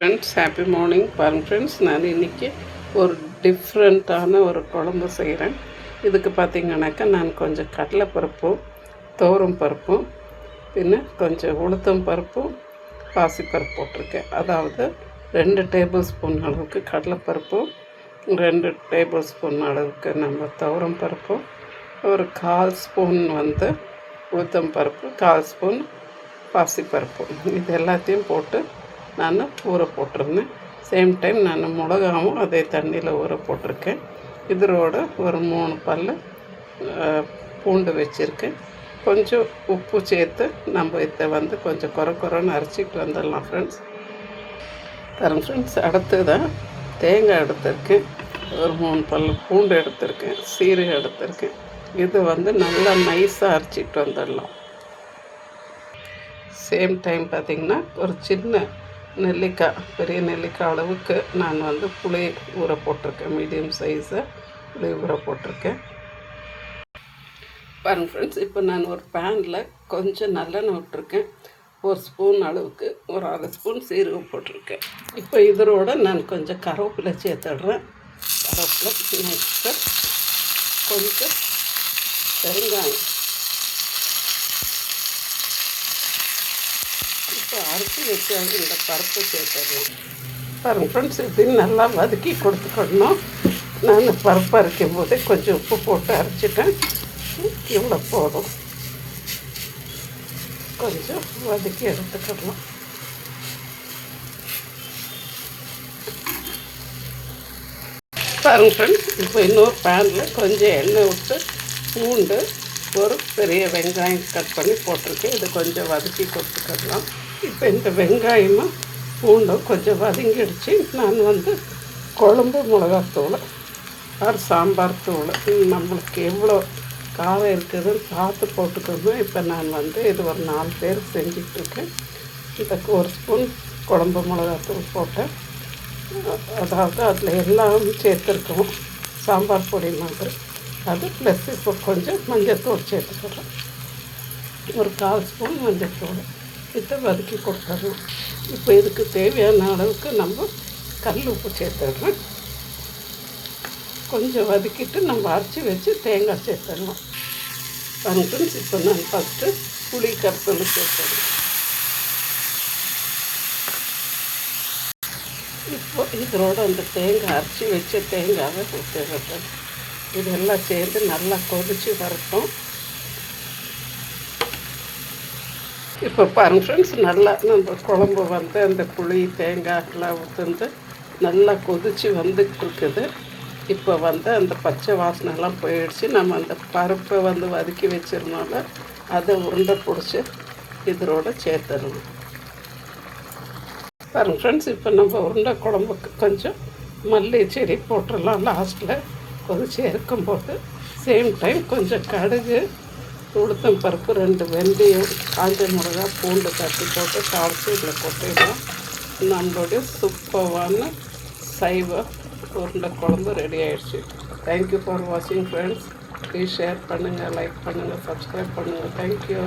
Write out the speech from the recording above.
Friends happy morning பாருங்கள் friends, நான் இன்றைக்கி ஒரு டிஃப்ரெண்ட்டான ஒரு குழம்பு செய்கிறேன். இதுக்கு பார்த்திங்கனாக்கா நான் கொஞ்சம் கடலைப்பருப்பும் துவரம் பருப்பும் பின்ன கொஞ்சம் உளுத்தம் பருப்பும் பாசிப்பருப்பு போட்டிருக்கேன். அதாவது 2 டேபிள் ஸ்பூன் அளவுக்கு கடலைப்பருப்பும் 2 டேபிள் ஸ்பூன் அளவுக்கு நம்ம துவரம் பருப்பும் ஒரு 1/4 ஸ்பூன் உளுத்தம் பருப்பு 1/4 ஸ்பூன் பாசிப்பருப்பும் இது எல்லாத்தையும் போட்டு நான் ஊற போட்டிருந்தேன். சேம் டைம் நான் மிளகாவும் அதே தண்ணியில் ஊற போட்டிருக்கேன். இதோட ஒரு 3 பல் பூண்டு வச்சுருக்கேன். கொஞ்சம் உப்பு சேர்த்து நம்ம இதை கொஞ்சம் குறைன்னு அரைச்சிட்டு வந்துடலாம் ஃப்ரெண்ட்ஸ். அடுத்ததான் தேங்காய் எடுத்திருக்கேன். ஒரு 3 பல் பூண்டு எடுத்திருக்கேன். சீரகம் எடுத்திருக்கேன். இது நல்லா நைஸாக அரைச்சிட்டு வந்துடலாம். சேம் டைம் பார்த்திங்கன்னா ஒரு சின்ன நெல்லிக்காய், பெரிய நெல்லிக்காய் அளவுக்கு நான் புளி ஊற போட்டிருக்கேன். மீடியம் சைஸை புளி ஊற போட்டிருக்கேன். பாருங்க ஃப்ரெண்ட்ஸ், இப்போ நான் ஒரு பேனில் கொஞ்சம் நல்லெண்ணெய் விட்டுருக்கேன். 1 ஸ்பூன் அளவுக்கு ஒரு 1/2 ஸ்பூன் சீரகம் போட்டிருக்கேன். இப்போ இதோட நான் கொஞ்சம் கருவேப்பிலை சேர்த்துடுறேன். கருவேப்பிலை நெக்ஸ்ட்டு கொஞ்சம் பெருங்காயம். இப்போ அரைச்சி வச்சு இந்த பருப்பு சேர்த்துடலாம். பாருங்கள் ஃப்ரெண்ட்ஸ், இப்படின்னு நல்லா வதக்கி கொடுத்துக்கணும். நான் பருப்பு அரைக்கும் போதே கொஞ்சம் உப்பு போட்டு அரைச்சிட்டேன். இவ்வளோ போதும். கொஞ்சம் வதக்கி எடுத்துக்கிடலாம். பாருங்கள் ஃப்ரெண்ட்ஸ், இப்போ இன்னொரு பேனில் கொஞ்சம் எண்ணெய் விட்டு பூண்டு ஒரு பெரிய வெங்காயம் கட் பண்ணி போட்டிருக்கேன். இது கொஞ்சம் வதக்கி கொடுத்துக்கலாம். இப்போ இந்த வெங்காயமும் பூண்டும் கொஞ்சம் வதங்கிடுச்சு. நான் குழம்பு மிளகாத்தூள் ஆர் சாம்பார் தூள் நம்மளுக்கு எவ்வளோ காரம் இருக்குதுன்னு பார்த்து போட்டுக்கணும். இப்போ நான் இது ஒரு 4 பேர் செஞ்சிட்ருக்கேன். இந்த 1 ஸ்பூன் குழம்பு மிளகாத்தூள் போட்டேன். அதாவது அதில் எல்லாம் சேர்த்துருக்கோம், சாம்பார் பொடி மாதிரி. அது ப்ளஸ் இப்போ கொஞ்சம் மஞ்சத்தூள் சேர்த்துக்கிறோம். ஒரு 1/4 ஸ்பூன் மஞ்சத்தூள் இதை வதக்கி கொடுத்துடணும். இப்போ இதுக்கு தேவையான அளவுக்கு நம்ம கல் உப்பு சேர்த்துடுறோம். கொஞ்சம் வதக்கிட்டு நம்ம அரைச்சி வச்சு தேங்காய் சேர்த்துடலாம். ஃப்ரெண்ட்ஸ், இப்போ நான் ஃபஸ்ட்டு புளி கரைசல் சேர்த்துடுறேன். இப்போ இதோட அந்த தேங்காய் அரைச்சி வச்ச தேங்காவை ஊற்றிடுறேன். இதெல்லாம் சேர்த்து நல்லா கொதித்து வரட்டும். இப்போ பாருங்கள் ஃப்ரெண்ட்ஸ், நல்லா நம்ம குழம்பு அந்த புளி தேங்காய் எல்லாம் ஊற்று நல்லா கொதித்து வந்துட்டுருக்குது. இப்போ அந்த பச்சை வாசனைலாம் போயிடுச்சு. நம்ம அந்த பருப்பை வதக்கி வச்சிருந்தோம்ல, அதை உருண்டை பிடிச்சி இதோட சேர்த்துடணும். பாருங்கள் ஃப்ரெண்ட்ஸ், இப்போ நம்ம உருண்டை குழம்புக்கு கொஞ்சம் மல்லி செடி போட்டுடலாம். லாஸ்ட்டில் கொதிச்சு இருக்கும்போது சேம் டைம் கொஞ்சம் கடுகு, உளுத்தம் பருப்பு, 2 வெந்தயம், காஞ்ச மிளகா, பூண்டு தட்டி போட்டு தாளித்து இதில் கொட்டிடலாம். நம்மளுடைய சூப்பரான சைவ உருண்டை குழம்பு ரெடி ஆகிடுச்சு. தேங்க்யூ ஃபார் வாட்சிங் ஃப்ரெண்ட்ஸ். ப்ளீஸ் ஷேர் பண்ணுங்கள், லைக் பண்ணுங்கள், சப்ஸ்கிரைப் பண்ணுங்கள். தேங்க்யூ.